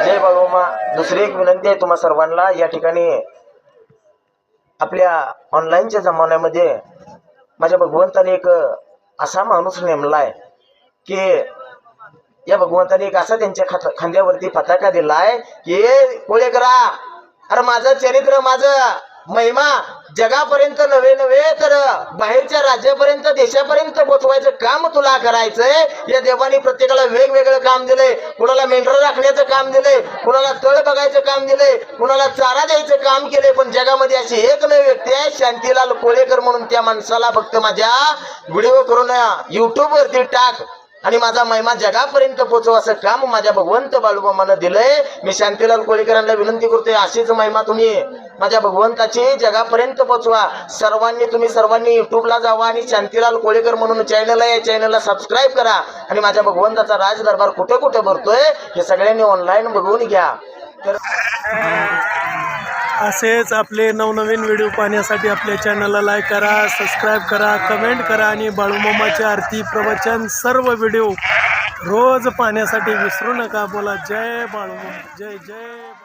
जय बाळूमा. दुसरी एक विनंती आहे तुम्हा सर्वांना. या ठिकाणी आपल्या ऑनलाईनच्या जमान्यामध्ये माझ्या भगवंताने एक असा माणूस नेमलाय की या भगवंताने एक असा त्यांच्या खांद्यावरती पताका दिलाय की कोळेकरा, अरे माझं चरित्र, माझं महिमा जगापर्यंत नव्हे तर बाहेरच्या राज्यापर्यंत, देशापर्यंत पोचवायचं काम तुला करायचंय. या देवाने प्रत्येकाला वेगवेगळं काम दिलंय. कुणाला मेंढर राखण्याचं काम दिलंय, कुणाला तळ बघायचं काम दिलंय, कुणाला चारा द्यायचं काम केलंय. पण जगामध्ये अशी एकमेव व्यक्ती आहे शांतीलाल कोळेकर म्हणून. त्या माणसाला फक्त माझ्या व्हिडिओ करून YouTube वरती टाक आणि माझा महिमा जगापर्यंत पोचव असं काम माझ्या भगवंत बाळूमामानं दिलंय. मी शांतीलाल कोळेकरांना विनंती करतोय, अशीच महिमा तुम्ही माझ्या भगवंताची जगापर्यंत पोचवा. तुम्ही सर्वांनी युट्यूबला जावा आणि शांतीलाल कोळेकर म्हणून चॅनल आहे, चॅनलला सबस्क्राईब करा. आणि माझ्या भगवंताचा राज दरबार कुठे कुठे भरतोय हे सगळ्यांनी ऑनलाईन बघून घ्या. तर असेच आपले नवनवीन व्हिडिओ पाहण्यासाठी आपल्या चॅनलला लाईक करा, सबस्क्राईब करा, कमेंट करा आणि बाळूमामाची आरती, प्रवचन, सर्व व्हिडिओ रोज पाहण्यासाठी विसरू नका. बोला जय बाळूमामा, जय जय.